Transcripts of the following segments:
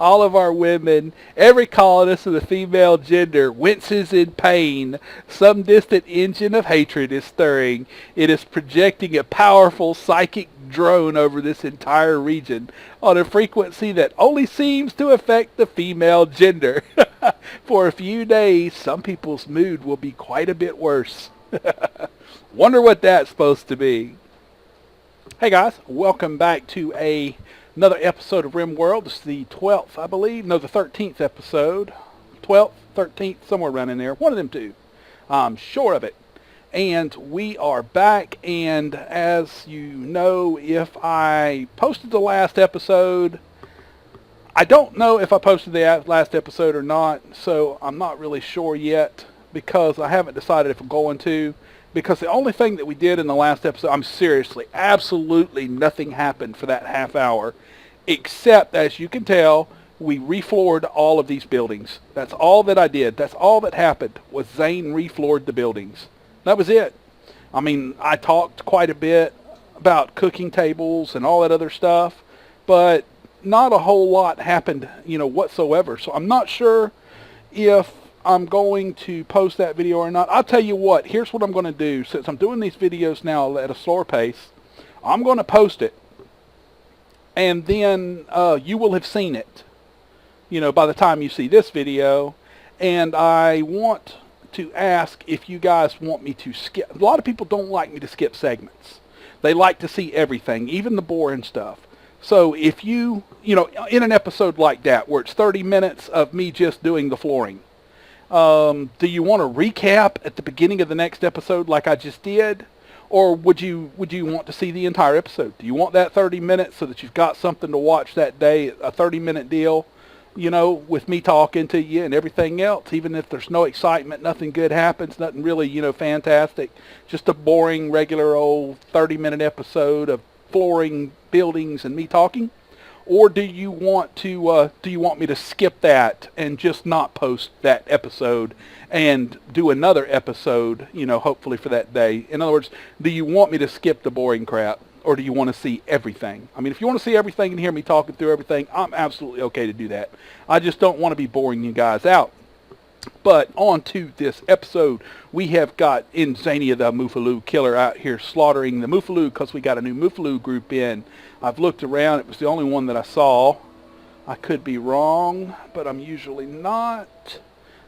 all of our women, every colonist of the female gender winces in pain. Some distant engine of hatred is stirring. It is projecting a powerful psychic drone over this entire region on a frequency that only seems to affect the female gender. For a few days, some people's mood will be quite a bit worse. Wonder what that's supposed to be. Hey guys, welcome back to another episode of Rimworld. This is the 12th, I believe. No, the 13th episode. 12th, 13th, somewhere around in there. One of them two. I'm sure of it. And we are back, and as you know, if I posted the last episode, I don't know if I posted the last episode or not, so I'm not really sure yet, because I haven't decided if I'm going to. Because the only thing that we did in the last episode, I'm seriously, absolutely nothing happened for that half hour, except, as you can tell, we refloored all of these buildings. That's all that I did. That's all that happened, was Zane refloored the buildings. That was it. I mean, I talked quite a bit about cooking tables and all that other stuff, but not a whole lot happened, whatsoever. So I'm not sure if I'm going to post that video or not. I'll tell you what, here's what I'm going to do. Since I'm doing these videos now at a slower pace, I'm going to post it, and then you will have seen it, by the time you see this video. And I want to ask if you guys want me to skip. A lot of people don't like me to skip segments. They like to see everything, even the boring stuff. So if you, in an episode like that, where it's 30 minutes of me just doing the flooring, do you want to recap at the beginning of the next episode like I just did? Or would you want to see the entire episode? Do you want that 30 minutes so that you've got something to watch that day, a 30-minute deal, with me talking to you and everything else, even if there's no excitement, nothing good happens, nothing really, fantastic, just a boring, regular old 30-minute episode of flooring, buildings, and me talking? Or do you want me to skip that and just not post that episode and do another episode, hopefully for that day? In other words, do you want me to skip the boring crap, or do you want to see everything? I mean, if you want to see everything and hear me talking through everything, I'm absolutely okay to do that. I just don't want to be boring you guys out. But on to this episode, we have got Inzainia the Mufaloo killer out here slaughtering the Mufaloo, because we got a new Mufaloo group in. I've looked around. It was the only one that I saw. I could be wrong, but I'm usually not.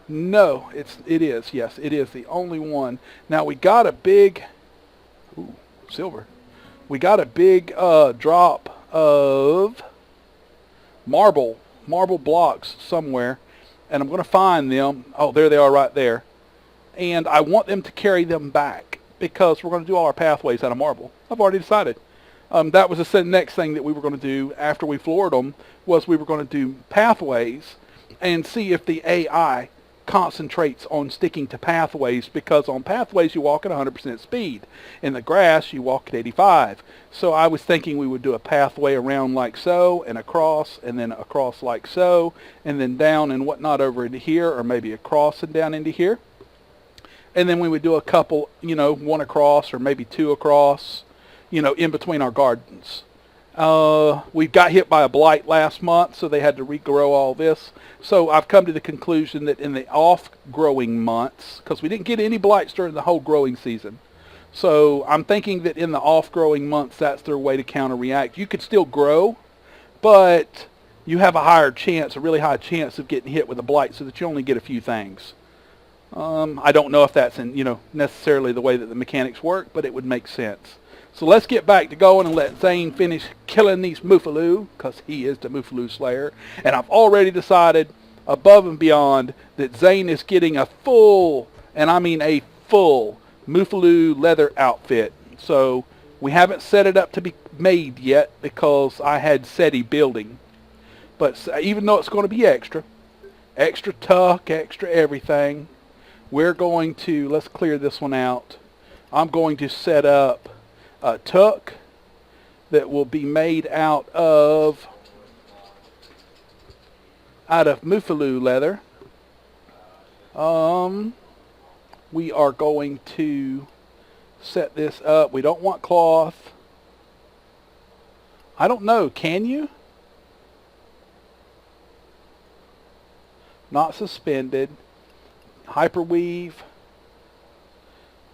No, it is. Yes, it is the only one. Now we got a big, silver. We got a big drop of marble blocks somewhere, and I'm going to find them. Oh, there they are right there. And I want them to carry them back, because we're going to do all our pathways out of marble. I've already decided. That was the next thing that we were going to do after we floored them, was we were going to do pathways and see if the AI concentrates on sticking to pathways, because on pathways you walk at 100% speed. In the grass you walk at 85. So I was thinking we would do a pathway around like so, and across, and then across like so, and then down and whatnot over into here, or maybe across and down into here. And then we would do a couple, one across or maybe two across, in between our gardens. We got hit by a blight last month, so they had to regrow all this. So I've come to the conclusion that in the off-growing months, because we didn't get any blights during the whole growing season, so I'm thinking that in the off-growing months, that's their way to counter-react. You could still grow, but you have a really high chance of getting hit with a blight, so that you only get a few things. I don't know if that's necessarily the way that the mechanics work, but it would make sense. So let's get back to going and let Zane finish killing these Mufaloo, because he is the Mufaloo Slayer. And I've already decided, above and beyond, that Zane is getting a full, and I mean a full, Mufaloo leather outfit. So we haven't set it up to be made yet, because I had SETI building. But even though it's going to be extra tuck, extra everything, we're going to, let's clear this one out. I'm going to set up a tuck that will be made out of Mufaloo leather. We are going to set this up. We don't want cloth. I don't know, can you? not suspended, hyperweave,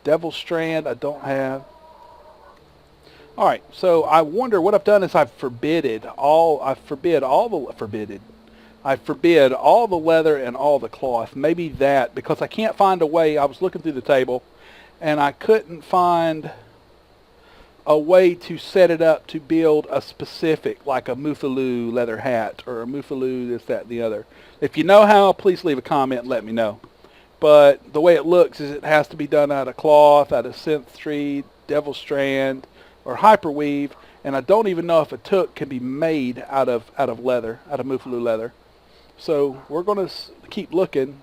devil strand I don't have. Alright, so I wonder what I've done is I forbid all the leather and all the cloth. Maybe that, because I can't find a way. I was looking through the table and I couldn't find a way to set it up to build a specific, like a Mufaloo leather hat or a Mufaloo this, that, and the other. If you know how, please leave a comment and let me know. But the way it looks is it has to be done out of cloth, out of synth tree, devil strand, or hyperweave, and I don't even know if a toque can be made out of leather, out of Mufaloo leather. So we're going to keep looking.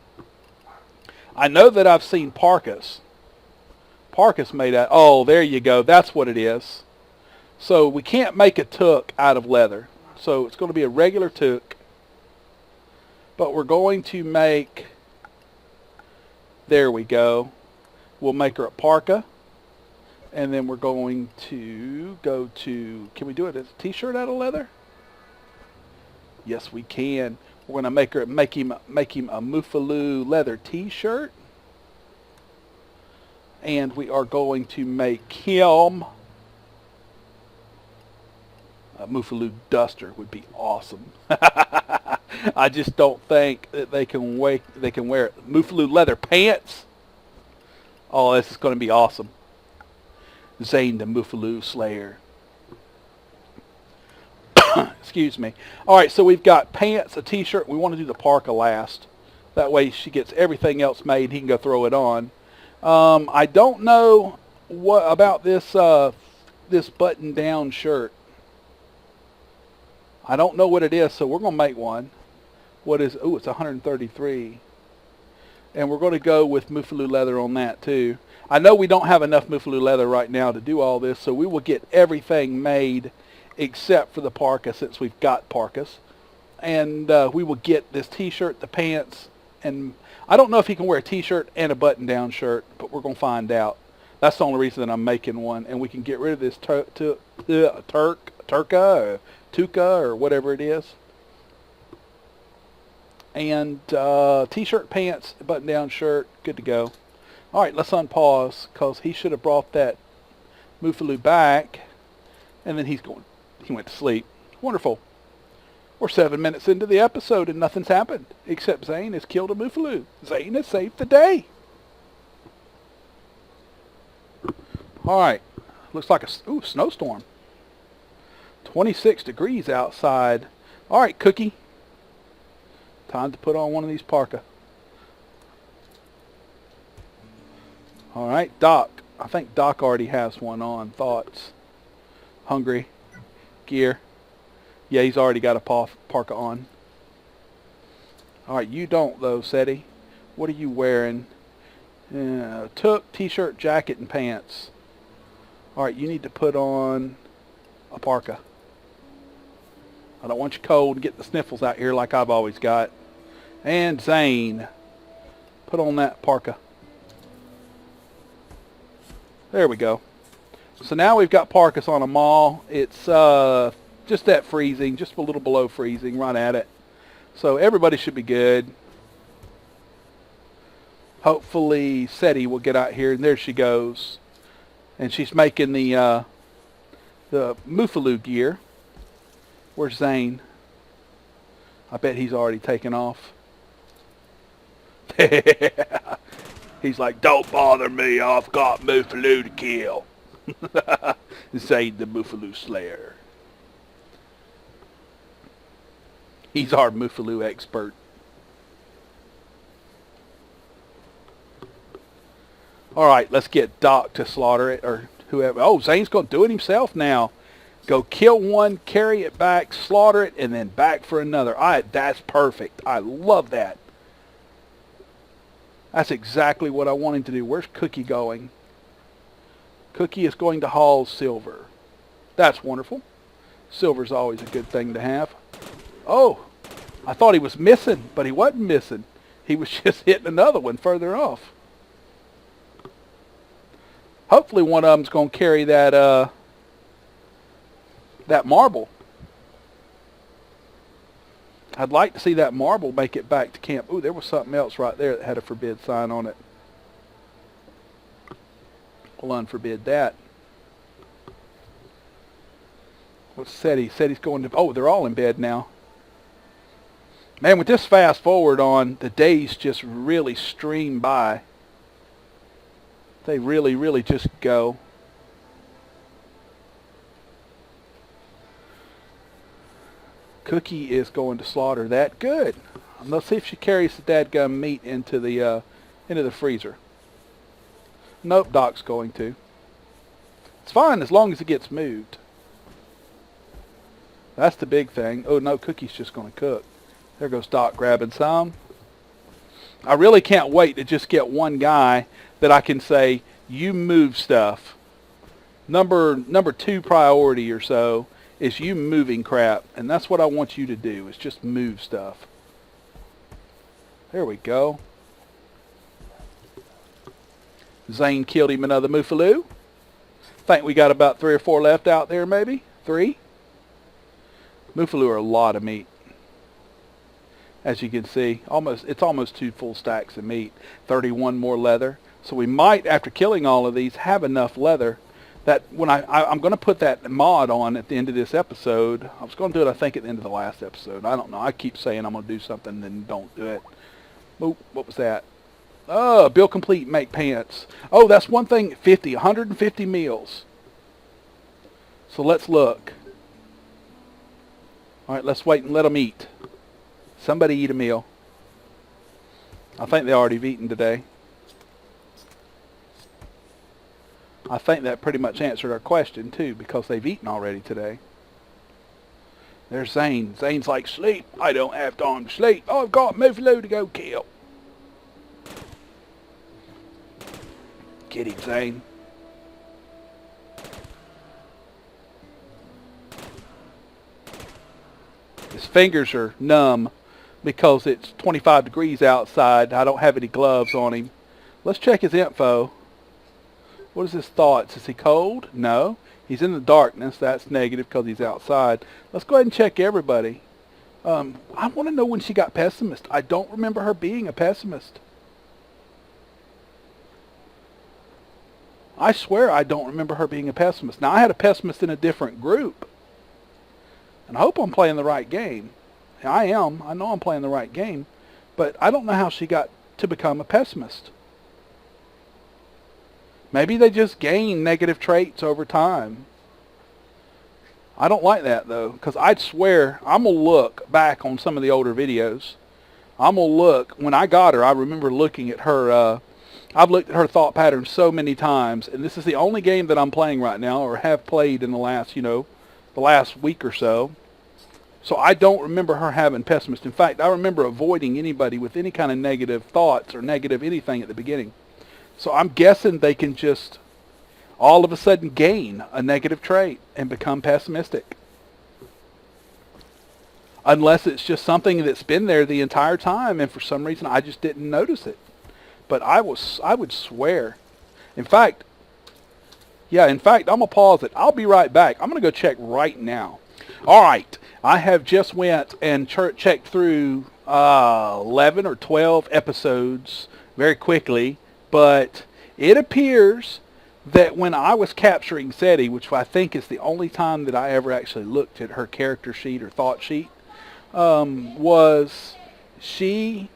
I know that I've seen parkas. Parkas made out. Oh, there you go. That's what it is. So we can't make a toque out of leather. So it's going to be a regular toque. But we're going to make. There we go. We'll make her a parka. And then we're going to go to. Can we do it as a t-shirt out of leather? Yes, we can. We're going to make him a Mufaloo leather t-shirt. And we are going to make him a Mufaloo duster. Would be awesome. I just don't think that they can wear Mufaloo leather pants. Oh, this is going to be awesome. Zane the Mufaloo Slayer. Excuse me. Alright, so we've got pants, a t-shirt. We want to do the parka last. That way she gets everything else made. He can go throw it on. I don't know what about this this button-down shirt. I don't know what it is, so we're going to make one. What is? Oh, it's 133. And we're going to go with Mufaloo leather on that too. I know we don't have enough Mufaloo leather right now to do all this, so we will get everything made except for the parka, since we've got parkas. And we will get this t-shirt, the pants, and I don't know if he can wear a t-shirt and a button-down shirt, but we're going to find out. That's the only reason that I'm making one, and we can get rid of this turka or tuka or whatever it is. And t-shirt, pants, button-down shirt, good to go. All right, let's unpause, because he should have brought that Mufaloo back, and then he went to sleep. Wonderful. We're 7 minutes into the episode and nothing's happened, except Zane has killed a Mufaloo. Zane has saved the day. All right, looks like a snowstorm. 26 degrees outside. All right, Cookie. Time to put on one of these parka. All right, Doc. I think Doc already has one on. Thoughts? Hungry? Gear? Yeah, he's already got a parka on. All right, you don't though, Seti. What are you wearing? Took t-shirt, jacket, and pants. All right, you need to put on a parka. I don't want you cold and get the sniffles out here like I've always got. And Zane, put on that parka. There we go. So now we've got parkas on them all. It's just at freezing, just a little below freezing, right at it. So everybody should be good. Hopefully Seti will get out here, and there she goes. And she's making the Mufaloo gear. Where's Zane? I bet he's already taken off. He's like, don't bother me, I've got Mufaloo to kill. Zane the Mufaloo Slayer. He's our Mufaloo expert. All right, let's get Doc to slaughter it, or whoever. Oh, Zane's going to do it himself now. Go kill one, carry it back, slaughter it, and then back for another. That's perfect. I love that. That's exactly what I want him to do. Where's Cookie going? Cookie is going to haul silver. That's wonderful. Silver's always a good thing to have. Oh, I thought he was missing, but he wasn't missing. He was just hitting another one further off. Hopefully one of them's going to carry that that marble. I'd like to see that marble make it back to camp. Ooh, there was something else right there that had a forbid sign on it. We'll unforbid that. What's Seti? Seti's going to... Oh, they're all in bed now. Man, with this fast forward on, the days just really stream by. They really, really just go. Cookie is going to slaughter that. Good. Let's see if she carries the dadgum meat into the freezer. Nope, Doc's going to. It's fine as long as it gets moved. That's the big thing. Oh no, Cookie's just going to cook. There goes Doc grabbing some. I really can't wait to just get one guy that I can say, you move stuff. Number 2 priority or so is you moving crap. And that's what I want you to do, is just move stuff. There we go. Zane killed him another Mufaloo. Think we got about 3 or 4 left out there, maybe? 3? Mufaloo are a lot of meat. As you can see, it's almost 2 full stacks of meat. 31 more leather. So we might, after killing all of these, have enough leather that when I'm going to put that mod on at the end of this episode. I was going to do it, I think, at the end of the last episode. I don't know. I keep saying I'm going to do something and then don't do it. Oh, what was that? Oh, build complete, make pants. Oh, that's one thing. 150 meals. So let's look. All right, let's wait and let them eat. Somebody eat a meal. I think they already have eaten today. I think that pretty much answered our question too, because they've eaten already today. There's Zane. Zane's like, sleep. I don't have time to sleep. Oh, I've got Mufaloo to go kill. Get him, Zane. His fingers are numb because it's 25 degrees outside. I don't have any gloves on him. Let's check his info. What is his thoughts? Is he cold? No. He's in the darkness. That's negative because he's outside. Let's go ahead and check everybody. I want to know when she got pessimist. I don't remember her being a pessimist. I swear I don't remember her being a pessimist. Now, I had a pessimist in a different group. And I hope I'm playing the right game. I am. I know I'm playing the right game. But I don't know how she got to become a pessimist. Maybe they just gain negative traits over time. I don't like that, though. Because I'd swear, I'm going to look back on some of the older videos. I'm going to look. When I got her, I remember looking at her. I've looked at her thought patterns so many times. And this is the only game that I'm playing right now, or have played in the last, the last week or so. So I don't remember her having pessimist. In fact, I remember avoiding anybody with any kind of negative thoughts or negative anything at the beginning. So I'm guessing they can just all of a sudden gain a negative trait and become pessimistic. Unless it's just something that's been there the entire time and for some reason I just didn't notice it. But I would swear. In fact, I'm going to pause it. I'll be right back. I'm going to go check right now. All right. I have just went and checked through 11 or 12 episodes very quickly. But it appears that when I was capturing Seti, which I think is the only time that I ever actually looked at her character sheet or thought sheet, was she...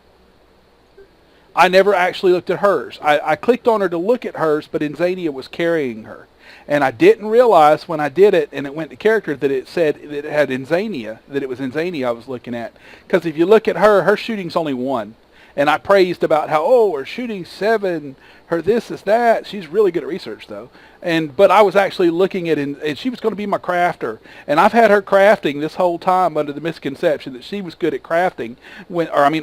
I never actually looked at hers. I clicked on her to look at hers, but Inzainia was carrying her. And I didn't realize when I did it and it went to character that it said that it had Inzainia, that it was Inzainia I was looking at. Because if you look at her, her shooting's only 1. And I praised about how, her shooting's 7, her this is that. She's really good at research, though. But I was actually looking at, and she was going to be my crafter. And I've had her crafting this whole time under the misconception that she was good at crafting,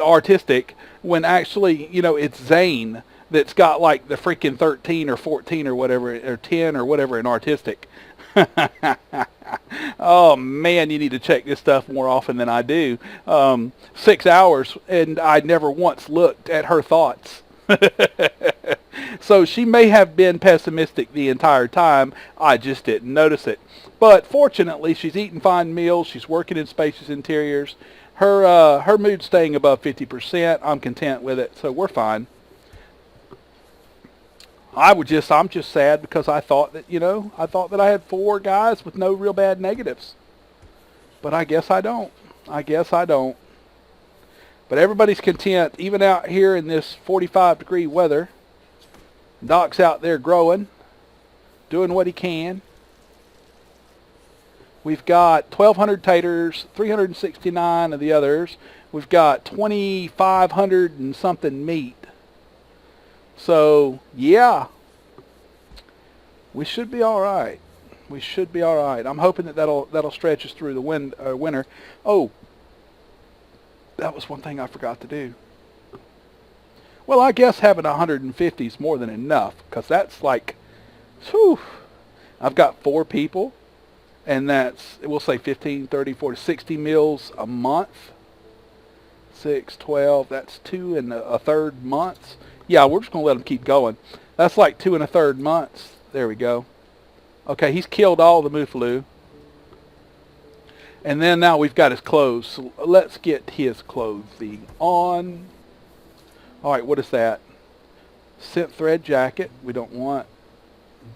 artistic, when actually, it's Zane that's got like the freaking 13 or 14 or whatever, or 10 or whatever in artistic. Oh man, you need to check this stuff more often than I do. 6 hours and I never once looked at her thoughts. So she may have been pessimistic the entire time. I just didn't notice it. But fortunately, she's eating fine meals. She's working in spacious interiors. Her mood's staying above 50%. I'm content with it, so we're fine. I'm just sad because I thought that, I thought that I had 4 guys with no real bad negatives. But I guess I don't. I guess I don't. But everybody's content, even out here in this 45-degree weather. Doc's out there growing, doing what he can. We've got 1,200 taters, 369 of the others. We've got 2,500 and something meat. So, yeah, we should be all right. We should be all right. I'm hoping that'll stretch us through the winter. Oh, that was one thing I forgot to do. Well, I guess having 150 is more than enough, because that's like, whew, I've got 4 people, and that's, we'll say 15, 30, 40, 60 meals a month. 6, 12, that's 2 1/3 months. Yeah, we're just going to let them keep going. That's like 2 1/3 months. There we go. Okay, he's killed all the Mufaloo. And then now we've got his clothes. So let's get his clothing on. All right, what is that? Scent thread jacket. We don't want.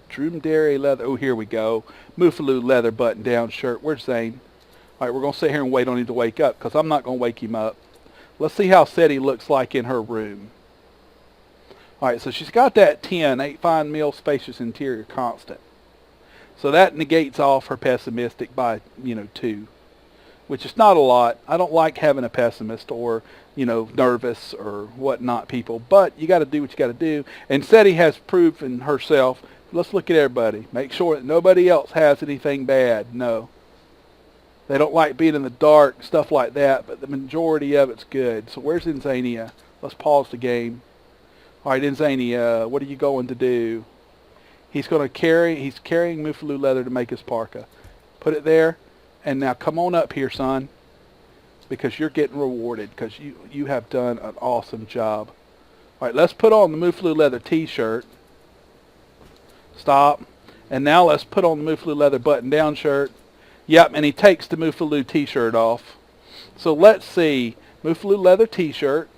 Dromedary leather. Oh, here we go. Mufaloo leather button-down shirt. Where's Zane? All right, we're going to sit here and wait on him to wake up, because I'm not going to wake him up. Let's see how Seti looks like in her room. All right, so she's got that 10, 8 fine meal, spacious interior, constant. So that negates off her pessimistic by, 2, which is not a lot. I don't like having a pessimist or, nervous or whatnot people, but you got to do what you got to do. And Seti has proven herself. Let's look at everybody. Make sure that nobody else has anything bad. No. They don't like being in the dark, stuff like that, but the majority of it's good. So where's Inzainia? Let's pause the game. All right, Inzainia, what are you going to do? He's carrying Mufaloo leather to make his parka. Put it there, and now come on up here, son, because you're getting rewarded, because you have done an awesome job. All right, let's put on the Mufaloo leather t-shirt. Stop. And now let's put on the Mufaloo leather button-down shirt. Yep, and he takes the Mufaloo t-shirt off. So let's see. Mufaloo leather t-shirt.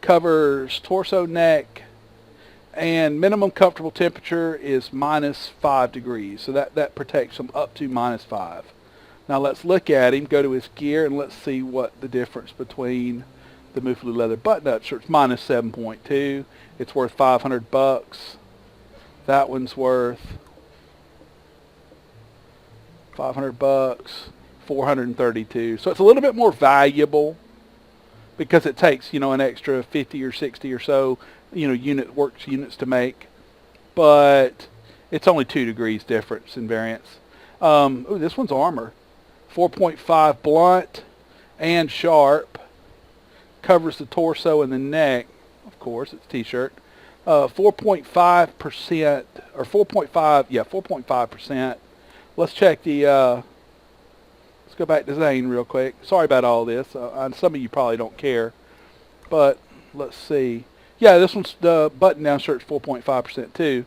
Covers torso, neck, and minimum comfortable temperature is -5 degrees. So that protects him up to -5. Now let's look at him, go to his gear, and let's see what the difference between the Mufaloo leather button-up shirt. It's -7.2. It's worth $500. That one's worth $500, $432. So it's a little bit more valuable because it takes, an extra 50 or 60 or so, units to make. But it's only 2 degrees difference in variance. Ooh, this one's armor. 4.5 blunt and sharp. Covers the torso and the neck. Of course, it's t-shirt. 4.5% or 4.5, yeah, 4.5%. Let's check the, let's go back to Zane real quick. Sorry about all this. Some of you probably don't care. But let's see. Yeah, this one's the button-down shirt's 4.5% too.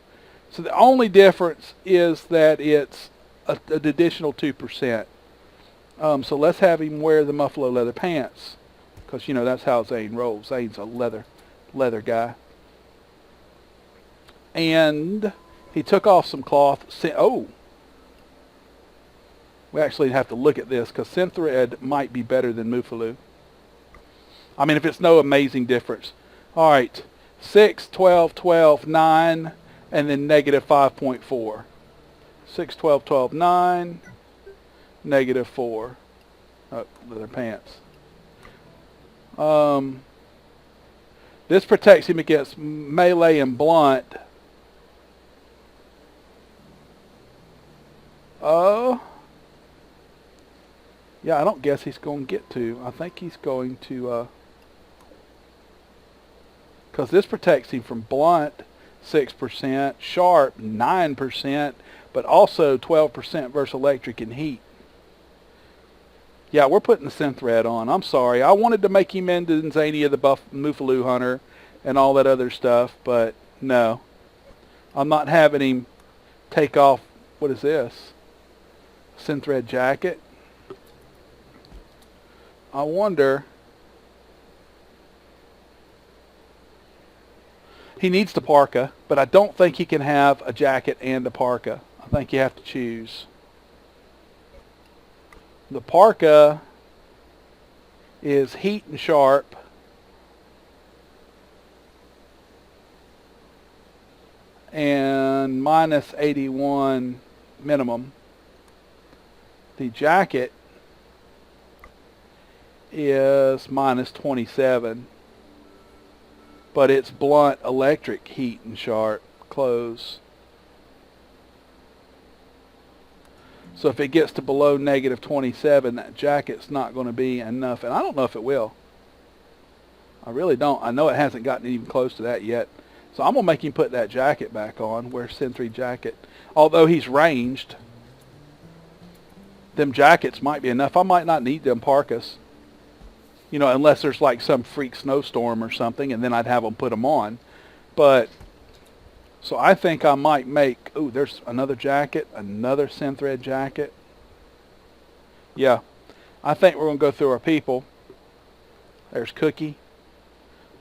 So the only difference is that it's an additional 2%. So let's have him wear the Muffalo leather pants. Because, that's how Zane rolls. Zane's a leather guy. And he took off some cloth. Oh! We actually have to look at this because Synthread might be better than Mufaloo. I mean, if it's no amazing difference. All right. 6, 12, 12, 9, and then -5.4. 6, 12, 12, 9, -4. Oh, leather pants. This protects him against melee and blunt. Yeah, I don't guess he's going to get to. I think he's going to, because this protects him from blunt, 6%, sharp, 9%, but also 12% versus electric and heat. Yeah, we're putting the Synthread on. I'm sorry. I wanted to make him into Inzainia the Mufaloo hunter and all that other stuff, but no. I'm not having him take off, what is this? Synthread jacket. I wonder. He needs the parka, but I don't think he can have a jacket and a parka. I think you have to choose. The parka is heat and sharp. And minus 81 minimum. The jacket is minus 27. But it's blunt electric heat and sharp clothes. So if it gets to below negative 27, that jacket's not going to be enough. And I don't know if it will. I really don't. I know it hasn't gotten even close to that yet. So I'm going to make him put that jacket back on. Wear Sin 3 jacket. Although he's ranged, them jackets might be enough. I might not need them parkas. You know, unless there's like some freak snowstorm or something, and then I'd have them put them on. But, so I think I might make, ooh, there's another jacket, another synthread jacket. Yeah, I think we're going to go through our people. There's Cookie.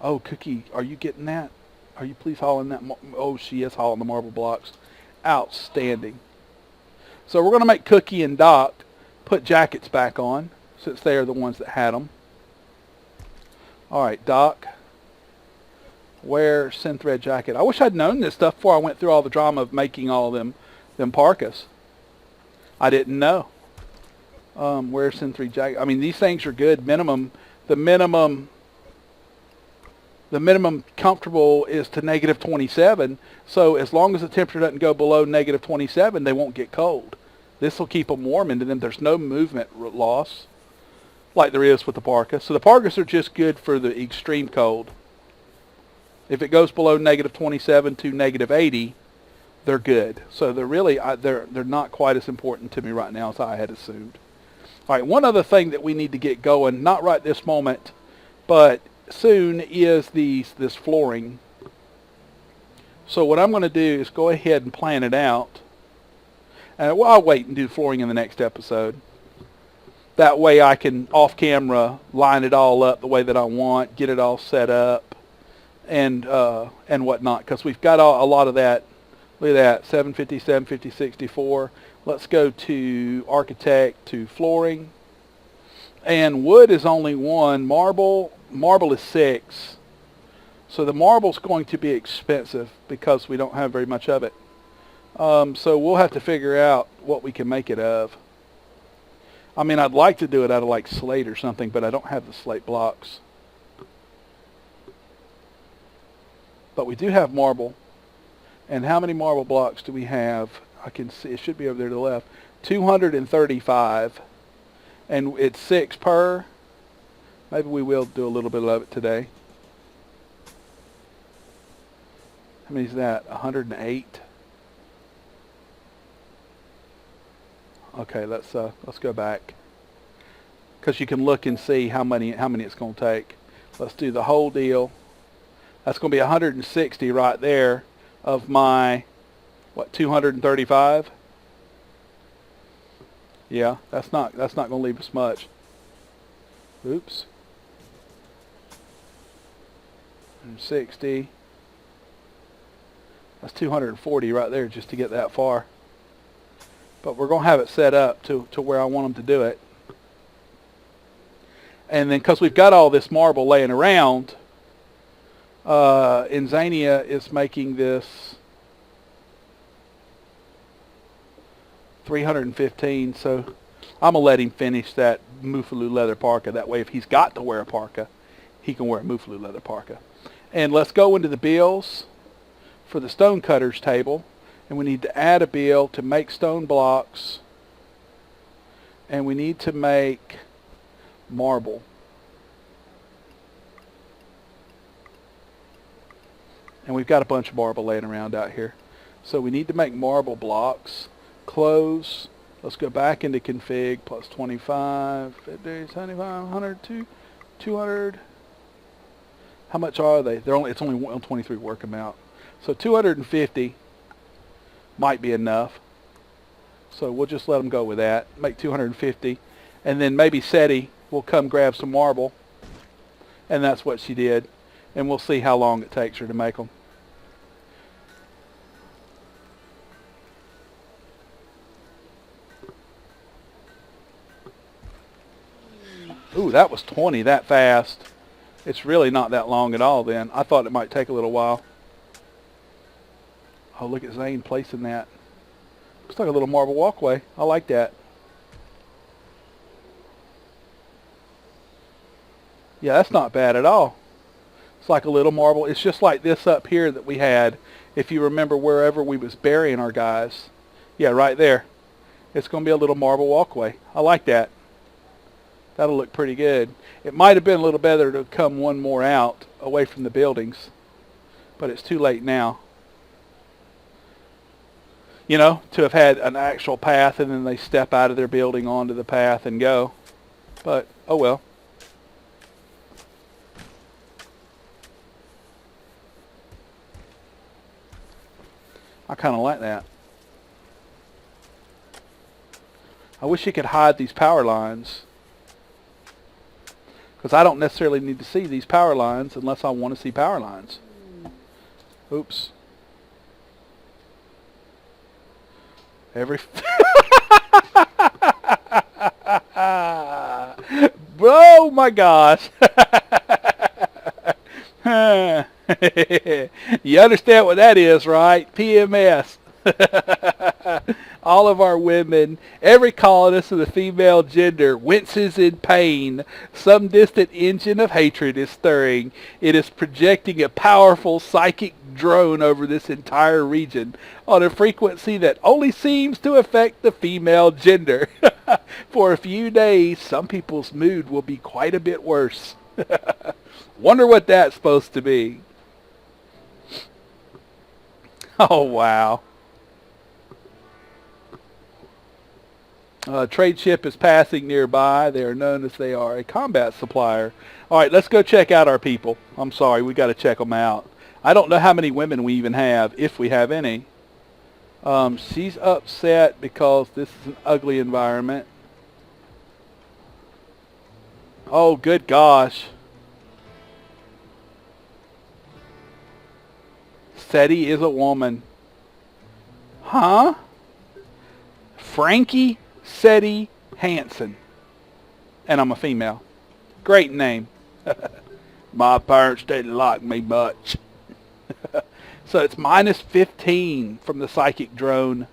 Oh, Cookie, are you getting that? Are you please hauling that? Oh, she is hauling the marble blocks. Outstanding. So we're going to make Cookie and Doc put jackets back on, since they are the ones that had them. All right, Doc, wear synthread jacket. I wish I'd known this stuff before I went through all the drama of making all them parkas. I didn't know. Wear synthread jacket. I mean, these things are good. The minimum comfortable is to negative 27. So as long as the temperature doesn't go below negative 27, they won't get cold. This will keep them warm, and then there's no movement loss, like there is with the parka. So the parkas are just good for the extreme cold. If it goes below negative 27 to negative 80, they're good. So they're really, they're not quite as important to me right now as I had assumed. All right, one other thing that we need to get going, not right this moment, but soon, is this flooring. So what I'm going to do is go ahead and plan it out. Well, I'll wait and do flooring in the next episode. That way I can, off camera, line it all up the way that I want, get it all set up, and whatnot. Because we've got a lot of that. Look at that, 750, 750, 64. Let's go to architect, to flooring. And wood is only 1. Marble is 6. So the marble's going to be expensive because we don't have very much of it. So we'll have to figure out what we can make it of. I mean, I'd like to do it out of like slate or something, but I don't have the slate blocks. But we do have marble. And how many marble blocks do we have? I can see, it should be over there to the left. 235. And it's 6 per. Maybe we will do a little bit of it today. How many is that? 108. Okay, let's go back, because you can look and see how many it's going to take. Let's do the whole deal. That's going to be 160 right there of my, what, 235? Yeah, that's not going to leave us much. Oops. 160. That's 240 right there just to get that far. But we're going to have it set up to where I want them to do it. And then because we've got all this marble laying around, Inzainia is making this 315. So I'm going to let him finish that Mufulu leather parka. That way if he's got to wear a parka, he can wear a Mufulu leather parka. And let's go into the bills for the stonecutters table. And we need to add a bill to make stone blocks. And we need to make marble. And we've got a bunch of marble laying around out here. So we need to make marble blocks. Close. Let's go back into config. Plus 25, 50, 75, 100, 200. How much are they? It's only 123 work amount. So 250 might be enough. So we'll just let them go with that. Make 250. And then maybe SETI will come grab some marble. And that's what she did. And we'll see how long it takes her to make them. Ooh, that was 20 that fast. It's really not that long at all then. I thought it might take a little while. Oh, look at Zane placing that. Looks like a little marble walkway. I like that. Yeah, that's not bad at all. It's like a little marble. It's just like this up here that we had, if you remember, wherever we was burying our guys. Yeah, right there. It's going to be a little marble walkway. I like that. That'll look pretty good. It might have been a little better to come one more out away from the buildings, but it's too late now. You know, to have had an actual path and then they step out of their building onto the path and go. But, oh well. I kind of like that. I wish you could hide these power lines, because I don't necessarily need to see these power lines unless I want to see power lines. Oops. Oh my gosh. You understand what that is, right? PMS. All of our women, every colonist of the female gender winces in pain. Some distant engine of hatred is stirring. It is projecting a powerful psychic drone over this entire region on a frequency that only seems to affect the female gender. For a few days, some people's mood will be quite a bit worse. Wonder what that's supposed to be. Oh, wow. Trade ship is passing nearby. They are known as they are a combat supplier. All right, let's go check out our people. I'm sorry, we got to check them out. I don't know how many women we even have, if we have any. She's upset because this is an ugly environment. Oh, good gosh. Seti is a woman. Huh? Frankie Seti Hansen. And I'm a female. Great name. My parents didn't like me much. So it's minus 15 from the psychic drone.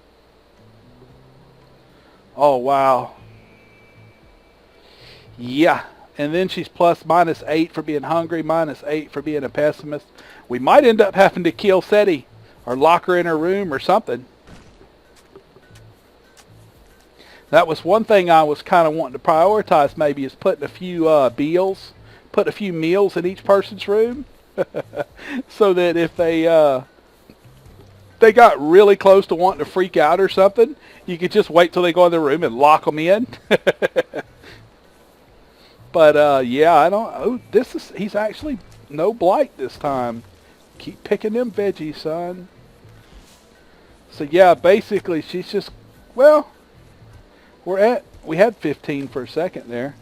Oh, wow. Yeah. And then she's minus 8 for being hungry, minus 8 for being a pessimist. We might end up having to kill Seti or lock her in her room or something. That was one thing I was kind of wanting to prioritize, maybe, is putting a few put a few meals in each person's room. So that if they got really close to wanting to freak out or something, you could just wait till they go in the room and lock them in. But yeah, I don't. Oh, he's actually no blight this time. Keep picking them veggies, son. So yeah, basically she's just, well, we had 15 for a second there.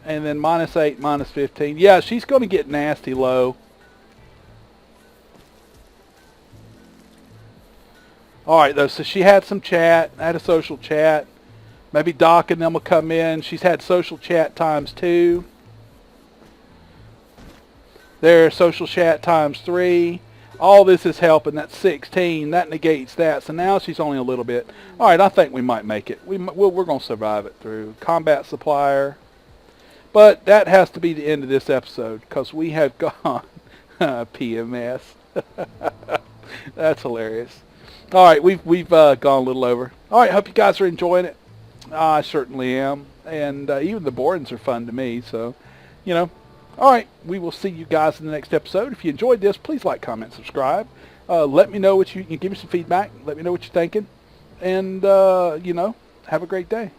And then minus 8, minus 15. Yeah, she's going to get nasty low. All right, though, so she had some chat, had a social chat. Maybe Doc and them will come in. She's had social chat times 2. There's social chat times 3. All this is helping. That's 16. That negates that. So now she's only a little bit. All right, I think we might make it. We're going to survive it through. Combat supplier. But that has to be the end of this episode because we have gone PMS. That's hilarious. All right, we've gone a little over. All right, hope you guys are enjoying it. I certainly am. And even the boardings are fun to me. So, you know. All right, we will see you guys in the next episode. If you enjoyed this, please like, comment, subscribe. Let me know what you give me some feedback. Let me know what you're thinking. And, you know, have a great day.